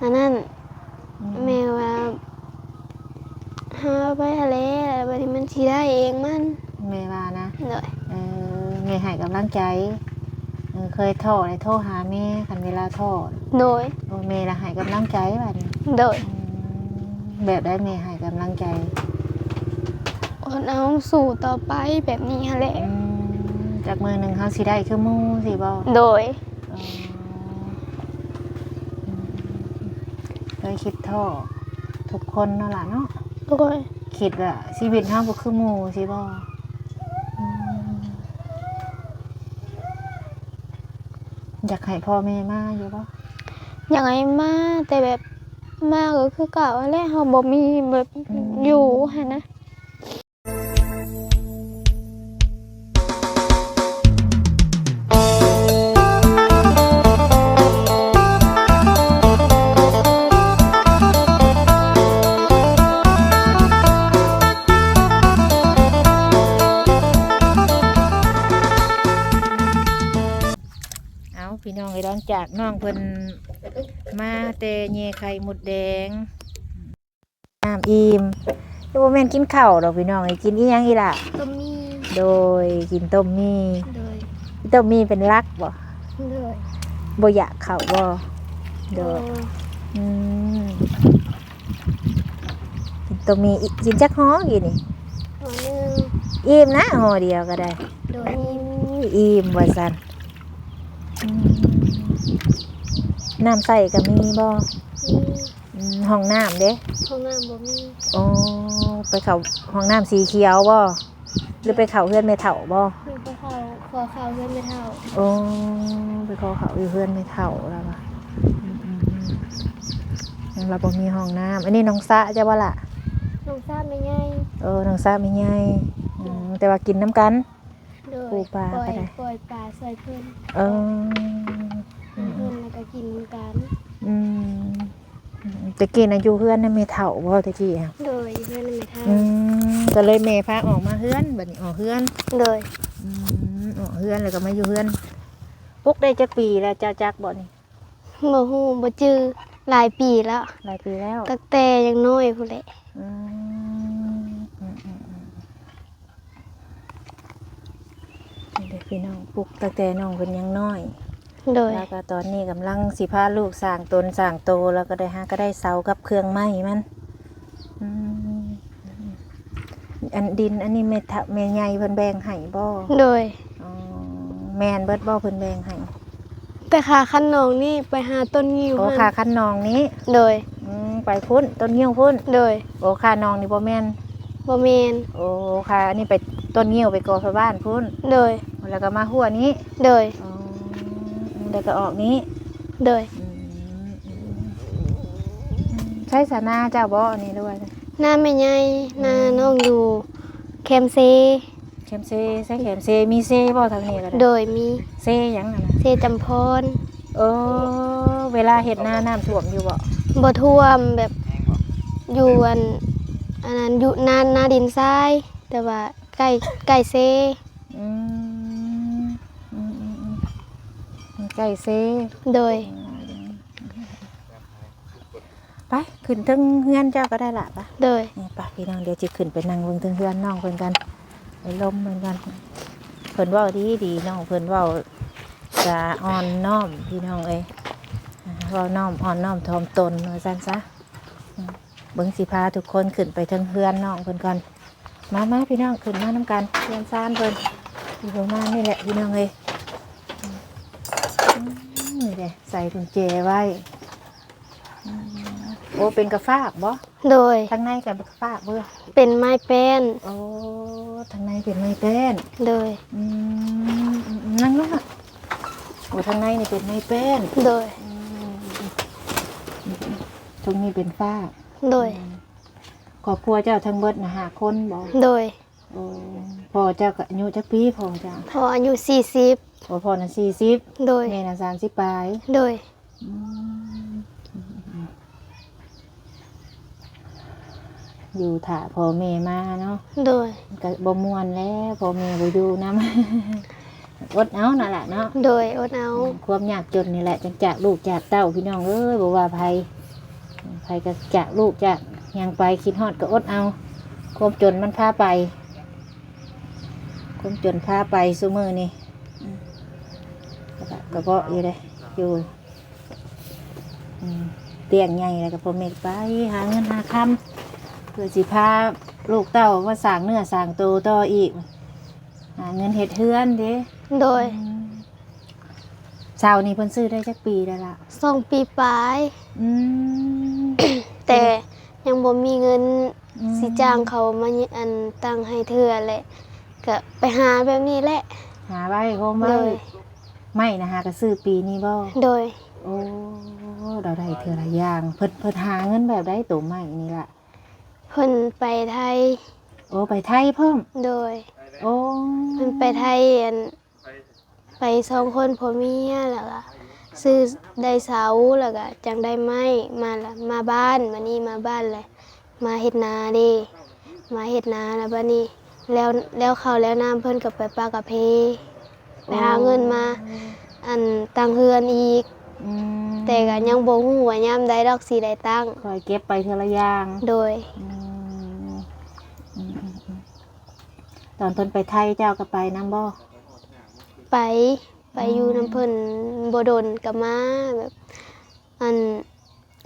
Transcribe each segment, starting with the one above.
อันนั้นแม่ว่าหาไปทะเลแล้วบัดนี้มันสิได้เองมันแม่ว่านะเลยแม่ให้กำลังใจเคยท้อเลยโทรหาแม่คันเวลาท้อโดยแม่ละให้กำลังใจบัดนี้โดยแบบได้แม่ให้กำลังใจอดเอาสู่ต่อไปแบบนี้หั่นแหละจากมือหนึ่งเขาสิได้คือหมู่สิบ่โดยเคยคิดท้อทุกคนเนาะล่ะเนาะโดยคิดว่าชีวิตเฮาบ่คือหมู่สิบ่อยากให้พ่อแม่มาอยู่บ่อยากให้มาแต่แบบมาก็คือเก่าแหละเฮาบ่มีแบบอยู่หั่นนะพี่น้องไอ้ร้อนจากน้องเพิ่นมาเตเยไข่หมดแดงน้ำอิ่มแต่ว่าแม่นกินข้าวดอกพี่น้องไอ้กินอีหยังอีล่ะต้มมี่โดยกินต้มมี่โดยต้มมี่เป็นรักบ่โดยบ่อยากข้าวบ่โดยกินต้มมี่กินจักฮ้อกี่นี่ห่อนึงอิ่มนะห่อเดียวก็ได้โดยอิ่มว่าซั่นน้ำใส่ก็มีบ่ห้องน้ำเด้ห้องน้ำบ่มีโอ้ไปเข้าห้องน้ำสีเขียวบ่หรือไปเข้าเพื่อนไม่เฒ่าบ่ไปเข้าขอเข้าเพื่อนไม่เฒ่าโอ้ไปขอเข้าอยู่เพื่อนไม่เฒ่าแล้วป่ะเราบ่มีห้องน้ำอันนี้น้องสะจะว่าล่ะน้องสะไม่ใหญ่น้องสะไม่ใหญ่แต่ว่ากินน้ำกันปูปลาก็ได้ปล่อยปลาใส่เพิ่นเพิ่นแล้วก็กินกันตะกี้นะอยู่เพื่อนนั่นไม่เฒ่าบ่ตะกี้อ่ะโดยเพื่อนไม่เฒ่าก็เลยแม่พาออกมาเฮือนบัดนี้ออกเฮือนเลยออกเฮือนแล้วก็มาอยู่เฮือนปุ๊กได้จักปีแล้วเจ้าจักบ่นี่บ่ฮู้บ่จื้อหลายปีแล้วตั้งแต่ยังน้อยพุ่นแหละเด็กพี่น้องปุ๊กตั้งแต่น้องเพิ่นยังน้อยแล้วก็ตอนนี้กำลังสิพาลูกสร้างตนสร้างโตแล้วก็ได้เสากับเครื่องไม้มันอันดินอันนี้แม่ใหญ่เพิ่นแบ่งให้บ่โดยแม่นเบิดบ่เพิ่นแบ่งให้ไปขาคันนองนี่ไปหาต้นงิ้วขาคันนองนี้โดยไปพุ่นต้นงิ้วพุ่นโดยขานองนี่บ่แม่นขาอันนี้ไปต้นงิ้วไปกอชาวบ้านพุ่นโดยแล้วก็มาหัวนี้โดยแล้วก็ออกนี้โดยใช้สานาเจ้าบ่อันนี้ด้วยหน้าไม่ใหญ่หน้าน้องอยู่แคมเซใช้แคมเซมีเซบ่ทางนี้ก็ได้โดยมีเซหยังน่ะเซจำพรเวลาเฮ็ดนาน้ำท่วมอยู่บ่ท่วมแบบอยู่อันนั้นอยู่หน้าดินทรายแต่ว่าใกล้เซใกล้เซโดยไปขึ้นถึงเฮือนเจ้าก็ได้ละปะโดยไปพี่น้องเดี๋ยวจะขึ้นไปนั่งเบิ่งถึงเฮือนน้องเพิ่นกันไปลมเหมือนกันเพิ่นเว้าดีน้องเพิ่นเว้าจะอ่อนน้อมพี่น้องเอ้ยเว้าน้อมอ่อนน้อมถ่อมตนว่าซั่นซะเบิ่งสิพาทุกคนขึ้นไปถึงเฮือนน้องเพิ่นก่อนมาพี่น้องขึ้นมานำกันเฮือนซ่านเพิ่นอยู่ประมาณนี่แหละพี่น้องเอ้ยนี่แหละใส่กุญแจไว้โอ้เป็นกระฟากบ่โดยทางในกับกระฟากเบื่อเป็นไม้แป้นโอ้ทางในเป็นไม้แป้นโดยนั่งลงอ่ะโอ้ทางในนี่เป็นไม้แป้นโดยตรงนี้เป็นฟากโดยครอบครัวเจ้าทั้งเบิดนะ5 คนบ่โดยโอ้พ่อเจ้าอายุจักปีพ่อเจ้าพ่ออายุ40พ่อน่ะ40โดยแม่น่ะ30ปลายโดยอยู่ถ่าพ่อแม่มาเนาะโดยก็บ่ม่วนแล้วพ่อแม่บ่อยู่นำอดเอานั่นแหละเนาะโดยอดเอาความยากจนนี่แหละจังจากลูกจากเต้าพี่น้องเอ้ยบ่ว่าไผ ก็จากลูกจากยังไปคิดฮอดก็อดเอาความจนมันพาไปความจนพาไปซุมื้อนี่ก็เบาะอยู่เลยอยู่เตียงใหญ่แล้วก็พ่อแม่ไปหาเงินหาคำเพื่อสิพาลูกเต้ามาสร้างเนื้อสร้างตัวต่ออีกหาเงินเฮ็ดเฮือนเด้ โดย ชาวนี้เพิ่นซื้อได้จักปีแล้วล่ะ 2 ปีปลาย อืม แต่ยังบ่มีเงิน อืม สิจ้างเขามาอันตั้งให้เทื่อแหละก็ไปหาแบบนี้แหละ หาไว้โฮมไว้ โดย ไม่นะฮะก็ซื้อปีนี้บ่ โดย โอ้เราได้เทื่อละอย่างเพิ่นหาเงินแบบได้ตัวใหม่นี่ล่ะ เพิ่นไปไทย โอ้ไปไทยพร้อม โดย โอ้ เพิ่นไปไทยอันไป2 คนผัวเมียแล้วก็ซื้อได้เสาแล้วก็จังได้ไม้มาละมาบ้านมานี่มาบ้านเลยมาเฮ็ดนาเด้มาเฮ็ดนาแล้วบัดนี้แล้วเขาวแล้วน้ำเพิ่นก็ไปปลากระเพไปหาเงินมาอันตั้งเฮือนอีก อืม แต่ก็ยังบ่ฮู้ว่ายามใดดอกสิได้ตั้ง คอยเก็บไปเทื่อละอย่าง โดย อืมอืมตอนเพิ่นไปไทยเจ้าก็ไปนำบ่ ไปอยู่น้ำเพิ่นบ่โดนก็มาแบบอัน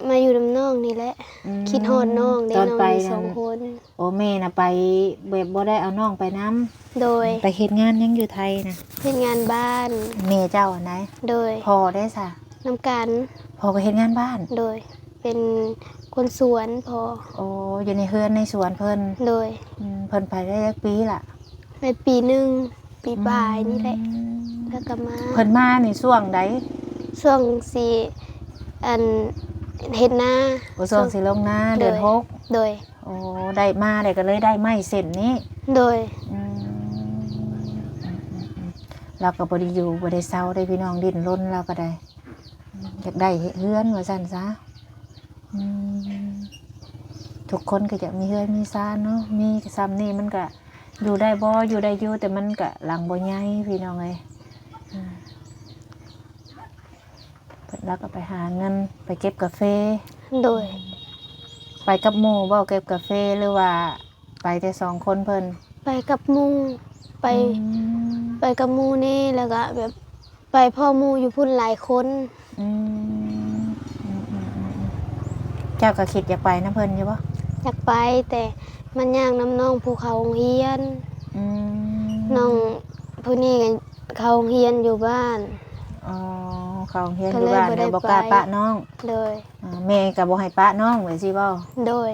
มาอยู่น้ำน้องนี่แหละ อืม คิดฮอดน้องเด้ ตอน น้อง ไป มี นั่น 2 คน โอ้แม่น่ะไปแบบบ่ได้เอาน้องไปนำ โดย ไปเฮ็ดงานยังอยู่ไทยนะ เฮ็ดงานบ้าน แม่เจ้าอันไหน โดย พ่อได้ซะ น้ำกัน พ่อก็เฮ็ดงานบ้าน โดยเป็นคนสวนพอ โอ้อยู่ในเฮือนในสวนเพิ่น โดย เพิ่นไปได้จักปีล่ะ ไปปีหนึ่งปีปลายนี่แหละ อืม แล้วก็มา เพิ่นมาในช่วงใด ช่วงสีอันเฮ็ดนา บ่ช่วงสิลงนาเดือนหก โดย โอ้ได้มาได้ก็เลยได้ไม้เส้นนี้ โดย อืมเราก็บ่ได้อยู่บ่ได้เซาได้พี่น้องดิ้นรนเราก็ได้อยากได้เฮือนว่าซั่นซะอืมทุกคนก็จะมีเฮือนมีซ่านเนาะมีซ้ำนี่มันก็อยู่ได้บ่อยู่ได้อยู่แต่มันก็หลังบ่ใหญ่พี่น้องเอ้ยอืมเพิ่นแล้วก็ไปหาเงินไปเก็บกาแฟ โดย ไปกับหมู่บ่เก็บกาแฟหรือว่าไปแต่สองคนเพิ่น ไปกับหมู่ไป อืม ไปกับหมู่นี่แล้วก็แบบไปพ่อหมู่อยู่พุ่นหลายคน อืมเจ้าก็คิดอยากไปน้ำเพิ่นอยู่บ่ อยากไปแต่มันยากน้ำน้องภูเขาโรงเฮียน อืม น้องผู้นี้ก็เขาโรงเฮียนอยู่บ้าน อ๋อเขาเฮียน ก็ อยู่ เลย บ้าน บ่ได้ เลยบ่กล้า ไป ปะน้อง โดย แม่ก็บ่ให้ปะน้องไว้สิบ่ โดย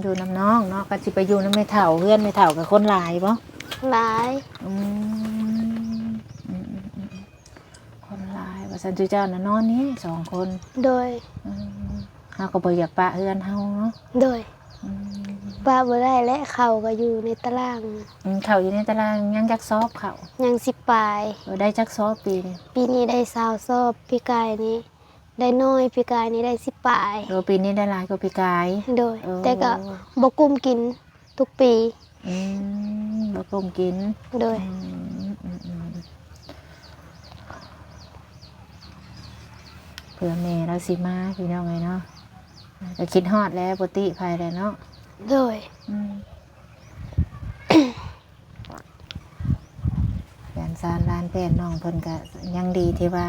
อยู่น้ำน้องเนาะก็สิไปอยู่น้ำแม่เฒ่าเฮือนแม่เฒ่ากับคนหลายบ่ หลาย อืมคนหลายว่าซั่นจุเจ้าน่ะนอนนี่สองคน โดย เฮาก็บ่อยากปะเฮือนเฮาเนาะ โดย อืม ป้าบ่ได้และเขาก็อยู่ในตาราง เข้าอยู่ในตารางยังจักซอบเข้า ยังสิปลาย ได้จักซอบปีนี่ ปีนี้ได้20 สอบปีกายนี้ ได้น้อยปีกายนี้ได้10 ปลาย โดปีนี้ได้หลายกว่าปีกาย โดย เออ แต่ก็บ่กุ้มกินทุกปี บ่กลมกิน โดย เพื่อแม่เราสิมาพี่น้องไงเนาะก็คิดฮอดแล้วปกติภายแล้วเนาะ โดย แฟนซานร้านแฟนน้องเพิ่นก็ยังดีที่ว่า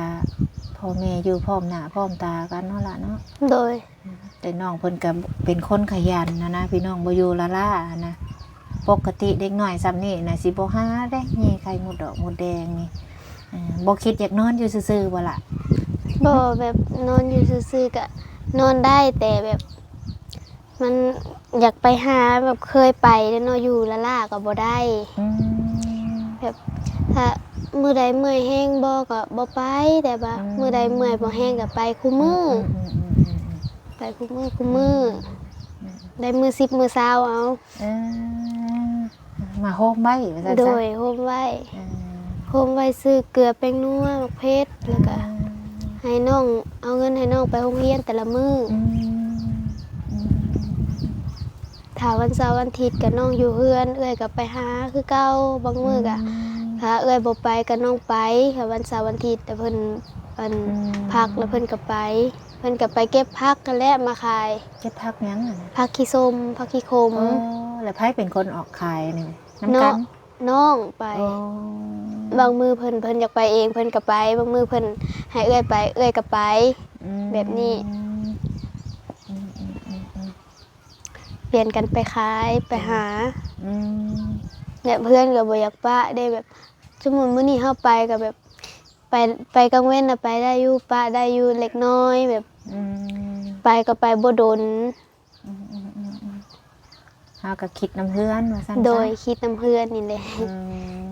พ่อแม่อยู่พร้อมหน้าพร้อมตากันเนาะล่ะเนาะ โดย แต่น้องเพิ่นก็เป็นคนขยันนะพี่น้องบ่อยู่ละล่านะปกติเด็กน้อยซ้ำนี่น่ะสิบ่หาได้นี่ไข่มดดอกมดแดงนี่บ่คิดอยากนอนอยู่ซื่อๆบ่ล่ะ บ่แบบนอนอยู่ซื่อๆก็นอนได้แต่แบบ มันอยากไปหาแบบเคยไปแล้วเนาะอยู่ละล่าก็บ่ได้ อืม แบบถ้ามื้อใดเมื่อยแห้งบ่ก็บ่ไปแต่ว่ามื้อใดเมื่อยบ่แห้งก็ไปคู่มือไปคู่มือได้มื้อ10มื้อ20เอา เออมาโฮมไว้ว่าซั่น โด ซะ ยโฮมไว้ เออ โฮมไว้ซื้อเกลือแป้งนัวมะเพชรแล้วก็ให้น้องเอาเงินให้น้องไปโรงเรียนแต่ละมื้อ อืม ถ้าวันเสาร์วันอาทิตย์ก็น้องอยู่เฮือนเอื้อยก็ไปหาคือเก่าบางมื้อก็ถ้าเอื้อยบ่ไปก็น้องไปถ้าวันเสาร์วันอาทิตย์แต่เพิ่นพักแล้วเพิ่นก็ไป เพิ่นก็ไปเก็บผักกันแหละมาขาย เก็บผักหยังอะนะ ผักขี้ส้มผักขี้ขม อ๋อแล้วไผเป็นคนออกขายนี่น้ำ เนาะ กัน น้องไป อ๋อบ างมือเพิ่นอยากไปเองเพิ่นก็ไปบางมือเพิ่นให้เอื้อยไปเอื้อยก็ไป อืม แบบนี้ อืมอืมอืมอืม เปลี่ยนกันไปขายไปหา อืม เนี่ยเพื่อนก็บ่อยากปะได้แบบสมมุติมื้อนี้เฮาไปก็แบบไปกลางเว้นน่ะไปได้อยู่ปะได้อยู่เล็กน้อยแบบ อืม ไปก็ไปบ่ดน อืมอืมอืมอืมเฮาก็คิดน้ำเฮือนว่าซั่นซะ โดยคิดน้ำเพื่อนนี่แหละ อืม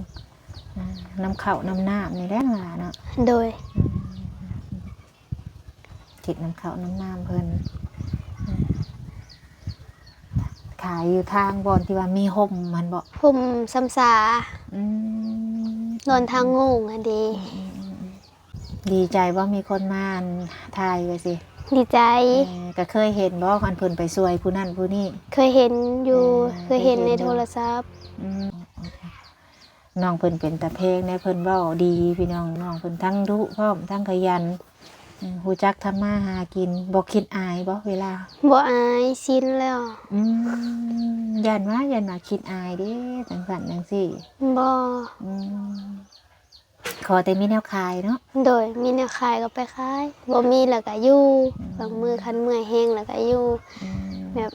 อ่าน้ำข้าวน้ำน้ำนี่แหละว่าเนาะ โดย คิดน้ำข้าวน้ำน้ำเพิ่นอืมขายอยู่ทางบอนที่ว่ามีห่มมันบ่ ผมซ้ำสา อืม นอนทางโงงอะเดี ดีใจว่ามีคนมาอันทายไว้สิ ดีใจ ก็เคยเห็นบ่คันเพิ่นไปช่วยผู้นั้นผู้นี้ เคยเห็นอยู่ เคยเห็นใน เคยเห็นอยู่ โทรศัพท์ อืมน้องเพิ่นเป็นตาเพลงเนี่ยเพิ่นเว้าดีพี่น้องน้องเพิ่นทั้งดุพร้อมทั้งขยันฮู้จักทำมาหากินบ่คิดอายบ่เวลา บ่อายชินแล้ว ยันว่าคิดอายเด้จังซั่นจังซี่ บ่ อืมขอแต่มีแนวขายเนาะ โดยมีแนวขายก็ไปขายบ่มีแล้วก็อยู่บางมือคันเมื่อยแห้งแล้วก็อยู่ อืม แบบ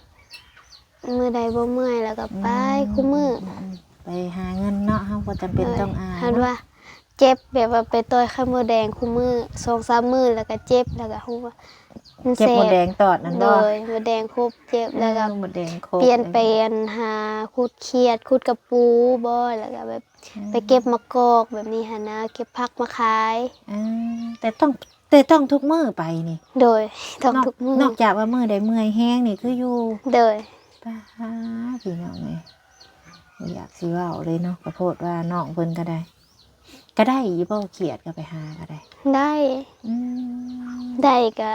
มือใดบ่เมื่อยแล้วก็ไปคู่มือ ไปหาเงินเนาะเฮาบ่จำเป็นต้องอาย หัน เนาะ ว่าเจ็บแบบว่าไปต่อยไข้มดแดงคู่มือ 2-3 มื้อแล้วก็เจ็บแล้วก็ฮู้ว่ามัน เก็บ แส หมดแด บ งตอดนั่น โด บ่ ยมดแดงครบเจ็บแล้วก็ หมดแดงครบ เปลี่ยนไปหาขุดเขียดขุดกระปูบ่แล้วก็แบบไปเก็บมะกอกแบบนี้หันนะเก็บผักมาขาย อ่าแต่ต้องทุกมื้อไปนี่ โดยต้องทุกมื้อน อกจากว่ามื้อใดเมื่อยแห้งนี่คืออยู่ โดย ป้าพี่น้องเอ้ยบ่อยากสิเว้าเลยเนาะขอโทษว่าน้องเพิ่นก็ได้อยู่บ่เขียดก็ไปหาก็ได้ ได้ อืม ได้ก็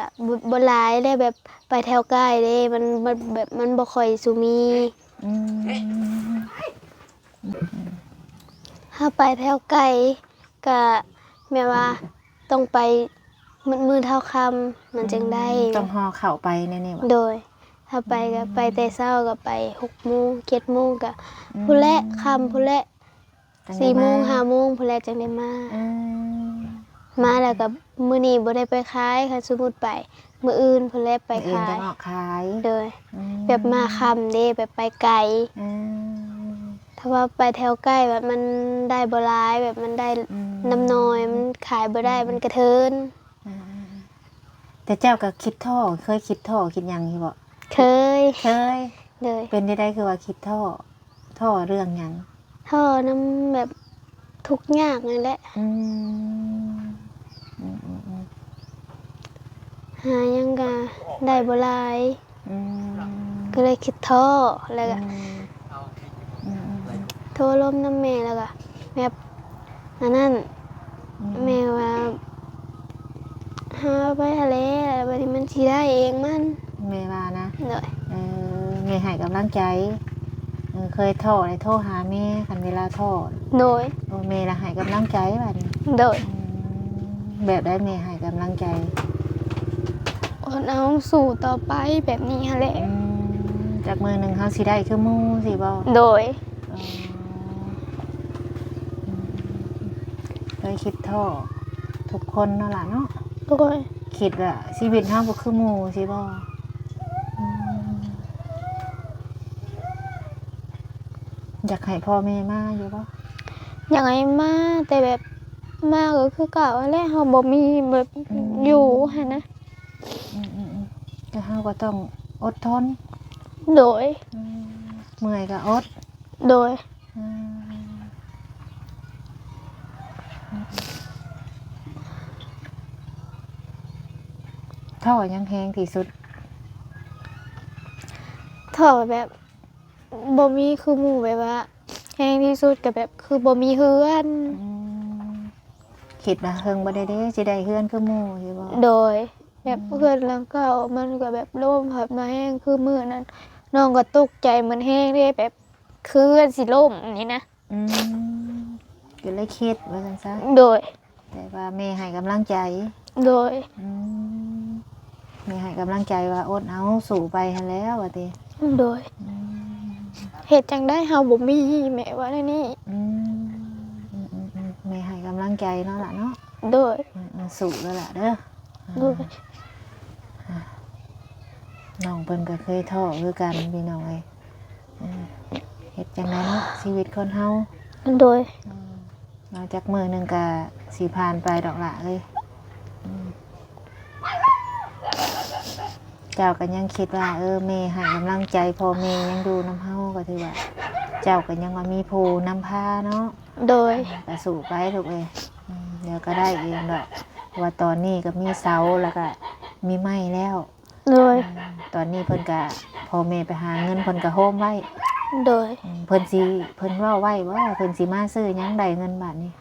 บ่หลายได้แบบไปแถวใกล้เด้มันแบบมันบ่ค่อยสุมี อืม ถ้าไปแถวไกลก็แม่ว่าต้องไปมืดๆเท่าค่ำมันจึงได้ ต้องห่อข้าวไปแน่ๆบ่ โดย ถ้าไปก็ไปแต่เช้าก็ไป6 โมง 7 โมงก็ผู้นแหละค่ำผู้นแหละ จังได้ 4 โมง 5 โมงผู้นแหละจังได้มา อืม มาแล้วก็มื้อนี้บ่ได้ไปขายคันสมมุติไปมื้ออื่นผู้นแหละไป ไปขาย ขาย ออกขาย โดย อืม แบบมาค่ำเด้แบบไปไกล อืม ถ้าว่าไปแถวใกล้แบบมันได้บ่หลายแบบมันได้ อืม น้ำน้อยมันขายบ่ได้มันกระเทิน อืมแต่เจ้าก็คิดท่อเคยคิดท่อคิดหยังอยู่บ่ เคย เคย เลย เป็นได้คือว่าคิดท่อเรื่องหยัง ท่อน้ำแบบทุกข์ยากนั่นแหละ อืมอืมอืมอืม หายังก็ได้บ่หลาย อืม ก็เลยคิดท่อแล้วก็ อืมอืม โทรลมน้ำแม่แล้วก็แบบอันนั้น อืม แม่ว่าหาไปทะเลแล้วบัดนี้มันสิได้เองมัน แม่ว่านะ เลย แม่ให้กำลังใจเคยท่อเลยโทรหาแม่คันเวลาท่อ โดย โอ้แม่ละให้กำลังใจบัดนี้ โดย แบบได้แม่ให้กำลังใจ คนเอาสู่ต่อไปแบบนี้หั่นแหละ จากมือหนึ่งเขาสิได้คือหมู่สิบ่ โดย อ๋อเคยคิดท่อทุกคนเนาะล่ะเนาะ โดย คิดว่าชีวิตเฮาบ่คือหมู่สิบ่อยากให้พ่อแม่มาอยู่บ่ อย่างไรมาแต่แบบมาก็คือเก่าแหละเฮาบ่มีแบบอยู่หั่นนะ แต่เฮาก็ต้องอดทน โดย เมื่อยก็อด โดย ท่อยังแพงที่สุด ถ้าแบบบ่มีคือหมู่แบบว่าแห้งที่สุดก็แบบคือบ่มีเฮือน คิดว่าเฮิงบ่ได้เด้สิได้เฮือนคือหมู่สิบ่ โดย แบบเพื่อนหลังเก่ามันก็แบบล่มพัดมาแห้งคือมื้อนั้นน้องก็ตกใจมันแห้งเด้แบบคือเฮือนสิล่มนี่นะ ก็เลยคิดว่าจังซั่น โดย แต่ว่าแม่ให้กำลังใจ โดย อืม แม่ให้กำลังใจว่าอดเอาสู่ไปหั้นแล้วว่าติ โดยเฮ็ดจังได้เฮาบ่มีแม่ว่าแนวนี้ อืมแม่ให้กำลังใจเนาะล่ะเนาะ โดย สู่แล้วล่ะเด้อ โดย น้องเพิ่นก็เคยท้อคือกันพี่น้องเอ้ยเฮ็ดจังไดเนาะชีวิตคนเฮา โดย มาจากมื้อหนึงก็สิผ่านไปดอกล่ะเอ้ยเจ้าก็ยังคิดว่าแม่ให้กำลังใจพ่อแม่ยังดูน้ำเฮาก็ถือว่า เจ้าก็ยังว่ามีผู้นำพาเนาะ โดย ก็สู่ไปลูกเอ้ยเดี๋ยวก็ได้เองดอกว่าตอนนี้ก็มีเสาแล้วก็มีไม้แล้ว โดย ตอนนี้เพิ่นก็พ่อแม่ไปหาเงินเพิ่นก็โฮมไว้ โดย เพิ่นเว้าไว้ว่าเพิ่นสิมาซื้อหยังได้เงินบาทนี้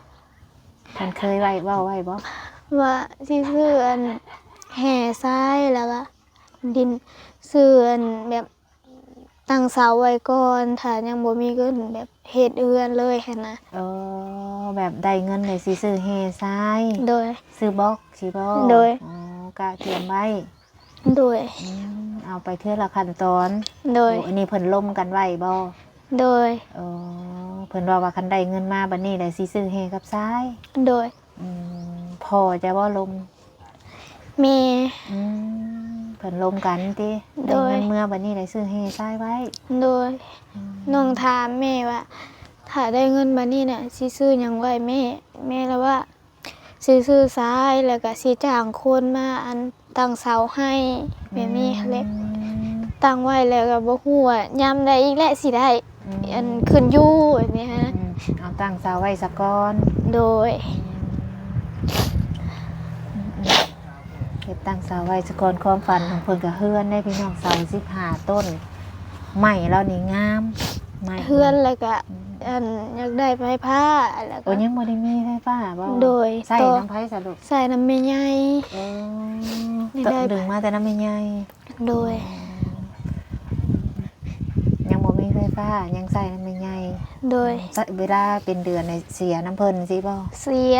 เพิ่นเคยเว้าไว้บ่ ว่าสิซื้ออันแห่ทรายแล้วก็ดินซื้ออันแบบตั้งเสาไว้ก่อนถ้ายังบ่มีเงินแบบเฮ็ดเรือนเลยหันนะ แบบได้เงินได้สิซื้อแห่ทราย โดย ซื้อบล็อกสิบ่ โดย กะเตรียมไว้ โดย เอาไปเทื่อละขั้นตอน โดย อันนี้เพิ่นล่มกันไว้บ่ โดย เพิ่นว่าคันได้เงินมาบัดนี้ได้สิซื้อแห่กับทราย โดย พอจะบ่ลม แม่ เพิ่นลมกันติได้ โดย เงินเมื่อบัดนี้ได้ซื้อแห่ทรายไว้ โดยน้องถามแม่ว่าถ้าได้เงินมานี่น่ะสิซื้อหยังไว้แม่แล้วว่าสิซื้อทรายแล้วก็สิจ้างคนมาอันตั้งเสาให้แบบนี้เล็กตั้งไว้แล้วก็บ่ฮู้ว่ายามใดอีกแหละสิได้อันขึ้นอยู่แบบนี้ฮะ เอาตั้งเสาไว้ซะก่อน โดย เก็บตั้งเสาไว้ซะก่อนความฝันของเพิ่นก็เฮือนได้พี่น้องเสา15ต้นไม้แล้วนี่งามไม้ เพื่อนแล้วก็อันอยากได้ไฟผ้าแล้วก็ ยังบ่ได้มีไฟฟ้าบ่ โดย ใส่ ต่อ น้ำไผซะลูก ใส่น้ำแม่ใหญ่ ไม่ได้ ดึงมาแต่น้ำใหญ่ โดย ยังบ่มีไฟฟ้ายังใส่น้ำใหญ่ โดย เวลาเป็นเดือนในเสียน้ำเพิ่นสิบ่ เสีย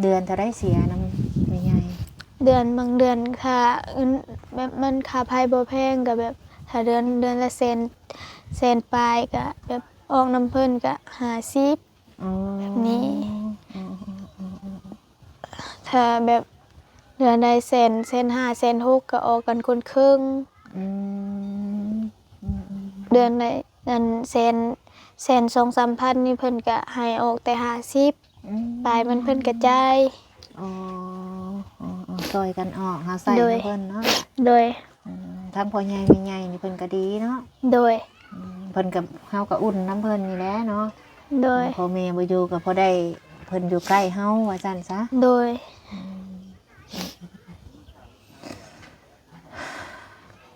เดือนเท่าได้เสียน้ำใหญ่ เดือนบางเดือนค่ะแบบมันค่าไฟบ่แพงก็แบบถ้าเดือนละเซนปลายก็แบบออกน้ำเพิ่นก็50 อ๋อ นี่ ถ้าแบบเดือนใดเซน5เซน6ก็ออกกันคนครึ่ง อืม เดือนใดนั้นเซน2-3 พันนี่เพิ่นก็ให้ออกแต่50ปลายมันเพิ่นกระจาย อ๋อซอยกันออกเฮาใส่ โดย น้ำเพิ่นเนาะ โดย ทั้งพ่อใหญ่แม่ใหญ่นี่เพิ่นก็ดีเนาะ โดย เพิ่นกับเฮาก็อุ่นน้ำเพิ่นนี่แหละเนาะ โดย พ่อแม่บ่อยู่ก็พอได้เพิ่นอยู่ใกล้เฮาว่าซั่นซะ โดย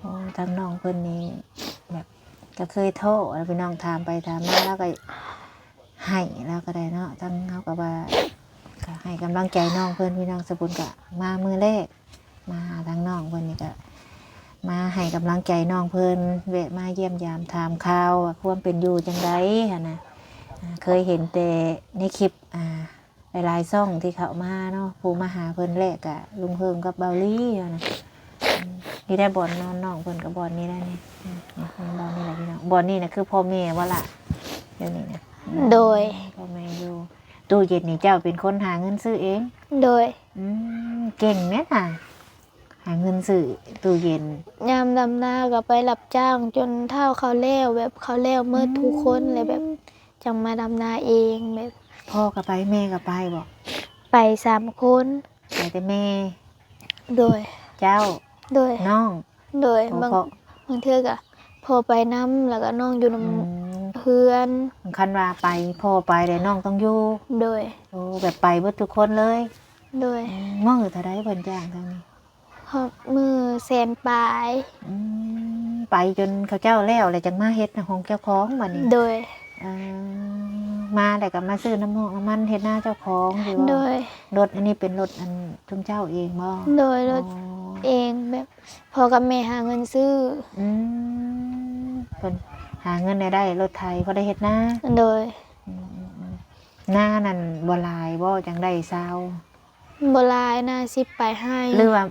โอ้ทางน้องเพิ่นนี่แบบก็เคยโทรแล้วพี่น้องถามไปถามมาแล้วก็ให้แล้วก็ได้เนาะทั้งเฮาก็ว่าก็ให้กำลังใจน้องเพิ่นพี่น้องสบุญก็มามื้อแรกมาหาทางน้องเพิ่นนี่ก็มาให้กำลังใจน้องเพิ่นแวะมาเยี่ยมยามถามข่าวว่าความเป็นอยู่จังไดหั่นน่ะเคยเห็นแต่ในคลิปหลายๆช่องที่เขามาเนาะผู้มาหาเพิ่นแรกอะลุงเฮิงกับเบาลี่อะนะนี่ได้บ่อนนอนน้องเพิ่นกับบ่อนนี้ได้นี่บ่อนนี่แหละพี่น้องบ่อนนี่นะคือพ่อแม่ว่าล่ะเดี๋ยวนี้นะ โดย พ่อแม่อยู่ตู้เย็นนี่เจ้าเป็นคนหาเงินซื้อเอง โดย เก่งแม่น่ะหาเงินซื้อตู้เย็น ยามดำนาก็ไปรับจ้างจนเท่าเขาแล้วแบบเขาแล้วเมื่อทุกคนเลยแบบจังมาดำนาเองแบบ พ่อก็ไปแม่ก็ไปบอก ไป3 คน ไปแต่แม่ โดย เจ้า โดย น้อง โดย พ่อบ างเทื่อก็พอไปน้ำแล้วก็น้องอยู่น้ำเพื่อน คันว่าไปพ่อไปแต่น้องต้องอยู่ โดย โอ้แบบไปเบิดทุกคนเลย โดย มื้อเท่าไดเพิ่นจ้างทางนี้ พอมือแสนปลาย ไปจนเขาเจ้าแล้วแล้วจังมาเฮ็ดของเจ้าของบัดนี้ โดย มาแล้วก็มาซื้อน้ำมันเฮ็ดหน้าเจ้าของหรือ โด ว่าย รถอันนี้เป็นรถอันชุมเจ้าเองบ่ โดยรถเองแบบพอกับแม่หาเงินซื้อ เพิ่นหาเงินได้รถไทยพอได้เฮ็ดหน้า โดย หน้านั่นบ่หลายบ่จังได้ซาว โบราณน่าสิไปให้ หรือว่า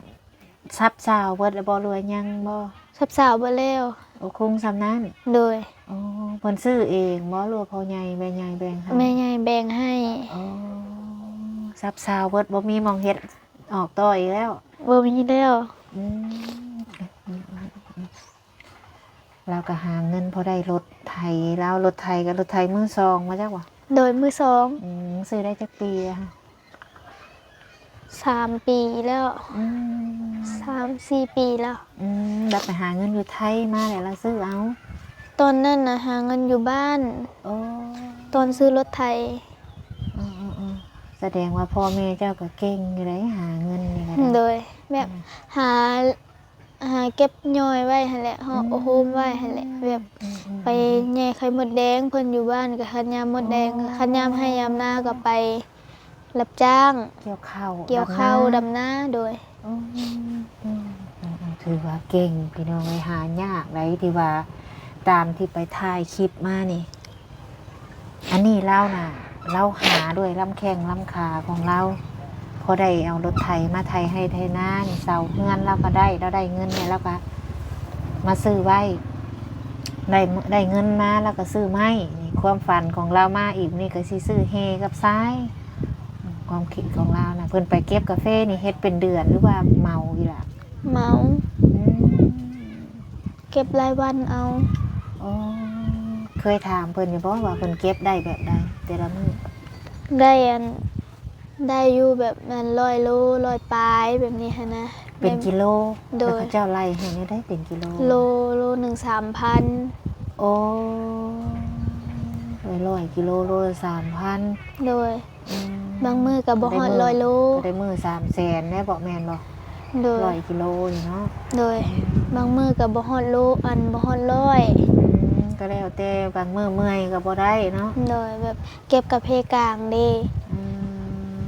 ซับซาวเบิดแล้วบ่รวยยังบ่ สับสาวบ่แล้ว โอ้คงสำนั้น โดย โอ้เพิ่นซื้อเองบ่หรือว่าพ่อใหญ่แม่ใหญ่แบ่งให้ แม่ใหญ่แบ่งให้ โอ้ซับซาวเบิดบ่มีหมองเฮ็ดออกต่ออีกแล้ว บ่มีแล้ว อืมเราก็หาเงินพอได้รถไถแล้วรถไถกับรถไถมือสองมาจักว่า โดยมือสอง ซื้อได้จักปีอะค่ะ 3 ปีแล้ว อืม 3-4 ปีแล้ว แบบไปหาเงินอยู่ไทยมาแล้วเราซื้อเอา ตอนนั้นนะหาเงินอยู่บ้าน โอ้ ตอนซื้อรถไถ แสดงว่าพ่อแม่เจ้าก็เก่งอยู่เลยหาเงินนี่ก็ โด ได้ ยแบบหาเก็บย่อยไว้หั่นแหละห่อโฮมไว้หั่นแหละแบบไปแย่ไข่มดแดงเพิ่นอยู่บ้านก็คันยามมดแดงคันยามให้ยามนาก็ไปรับจ้าง เกี่ยวข้าว เกี่ยวข้าว ดำนา ดำนาโดย ถือว่าเก่งพี่น้องเลยหายากไรที่ว่าตามที่ไปถ่ายคลิปมานี่ อันนี้เล่าน่ะเล่าหาด้วยลำแข้งลำขาของเราพอได้เอารถไถมาไถให้ไถหน้านี่เสาเงินเราก็ได้เราได้เงินเนี่ยแล้วก็มาซื้อไว้ได้เงินมาแล้วก็ซื้อไม้นี่ความฝันของเรามาอีกนี่ก็สิซื้อเฮกับซ้ายความคิดของเรานะเพิ่นไปเก็บกาแฟนี่เฮ็ดเป็นเดือนหรือว่าเมาอีหล่ะ เหมาเก็บรายวันเอา อ๋อเคยถามเพิ่นอยู่บ่ว่าเพิ่นเก็บได้แบบใดแต่ละมื้อ ได้อยู่แบบนั้น100 โล100ปลายแบบนี้หั่นนะ เป็นกิโล โดย แล้วเขาเจ้าไล่ให้นี่ได้เป็นกิโล โลหนึ่ง3,000 โอ้100 กิโลโลละ 3,000 โดยบางมือก็บ่ฮอด100 โล ก็ได้มื้อ300,000แน่บ่แม่นบ่ โดย 100 กิโลนี่เนาะ โดยบางมือก็บ่ฮอดโลบ่ฮอดร้อย ก็แล้วแต่บางมื้อเมื่อยก็บ่ได้เนาะ โดยแบบเก็บกับเพกลางเด้ อืม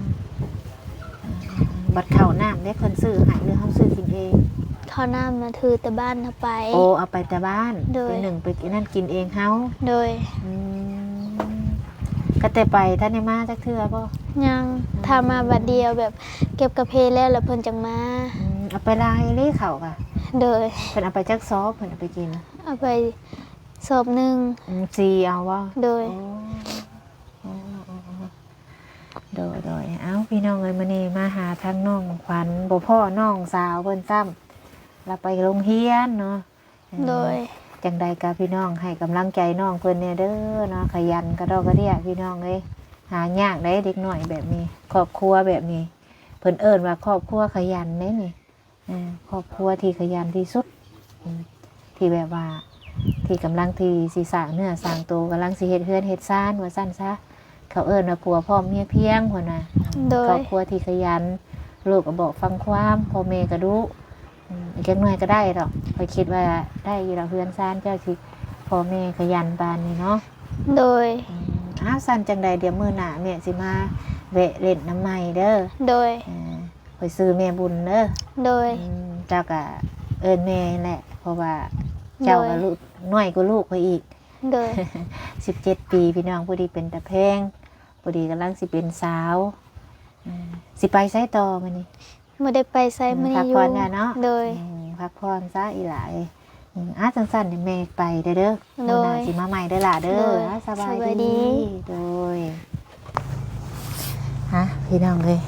บัดข้าวน้ำได้เพิ่นซื้อให้หรือเฮาซื้อกินเอง ข้าวน้ำมาถือแต่บ้านเอาไป โอ้เอาไปแต่บ้าน โดย ไปหนึ่งไปกินนั่นกินเองเฮา โดย ก็แต่ไปท่านได้มาจักเทื่อบ่ ยังทามาบัดเดียวแบบเก็บกับเพแล้วเพิ่นจังมา เอาไปลายเลยเขาค่ะ โดย เพิ่นเอาไปจักซอบเพิ่นเอาไปกิน เอาไปสอบหนึง ซีเอาว่า โดย โดยเอ้าพี่น้องเอ้ยมื้อนี้มาหาทางน้องขวัญบ่พ่อน้องสาวเพิ่นซ้ำเราไปโรงเรียนเนาะ โดย จังใดกับพี่น้องให้กำลังใจน้องเพิ่นเนี่ยเด้อเนาะขยันกระดอกกระเดี่ยพี่น้องเอ้ยหายากได้เด็กน้อยแบบนี้ ครอบครัวแบบนี้ เพิ่นเอิ้นว่าครอบครัวขยันเด้นี่ครอบครัวที่ขยันที่สุดที่แบบว่าที่กำลังที่สิสร้างเนื้อสร้างตัวกำลังสิเฮ็ดเฮือนเฮ็ดซ่านว่าซั่นซะเขาเอิ้นว่าผัวพร้อมเมียเพียงพุ่นน่ะ โด ครอย บครัวที่ขยันลูกก็บอกฟังความพ่อแม่ก็ดุอีกจักหน่อยก็ได้ดอกข้อยคิดว่าได้อยู่ดอกเฮือนซ่านเจ้าสิพ่อแม่ขยันปานนี้เนาะ โดย อ้าวซั่นจังใดเดี๋ยวมื้อหน้าแม่สิมาแวะเล่นน้ำใหม่เด้อ โดย ข้อยซื้อแม่บุญเด้อ โดย เจ้าก็เอิ้นแม่แหละเพราะว่าเจ้าก็ลูกน้อยกว่าลูกข้อยอีก โดย 17 ปีพี่น้องผู้ดีเป็นตาแพงผู้ดีกำลังสิเป็นสาวสิไปไสต่อมื้อนี้ บ่ได้ไปไสมื้อ พั นี้ ก อยู่ ผ่อนเนี่ยเนาะ โดย พักผ่อนซะอีหลายสั้นๆเดี๋ยวแม่ไปเด้อ โดย มื้อหน้าสิมาใหม่เด้อล่ะเด้ โด อย สบาย สบายดี ดีโดยฮะพี่น้องเลย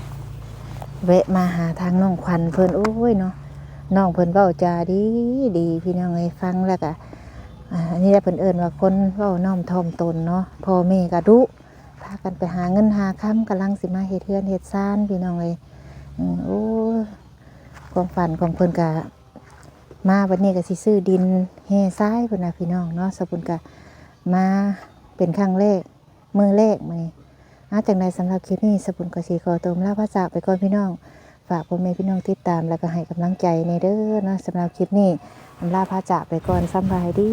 แวะมาหาทางน้องขวัญเพิ่นโอ้ยเนาะน้องเพิ่นเว้าจาดีดีพี่น้องเลยฟังแล้วก็อันนี้แหละเพิ่นเอิ้นว่าคนเว้าน้อมถ่อมตนเนาะพ่อแม่ก็ดุพากันไปหาเงินหาค้ำกำลังสิมาเฮ็ดเฮือนเฮ็ดซ่านพี่น้องเลยโอ้ยความฝันของเพิ่นก็มาวันนี้ก็สิซื้อดินแห่ทรายเพิ่นน่ะพี่น้องเนาะสะบุญก็มาเป็นครั้งแรกมื้อแรกมื้อนี้จังได๋สำหรับคลิปนี้สะบุญก็สิขอตัวลาพระจากไปก่อนพี่น้องฝากพ่อแม่พี่น้องติดตามแล้วก็ให้กำลังใจในเด้อเนาะสำหรับคลิปนี้ลาพระจากไปก่อนสำบายดี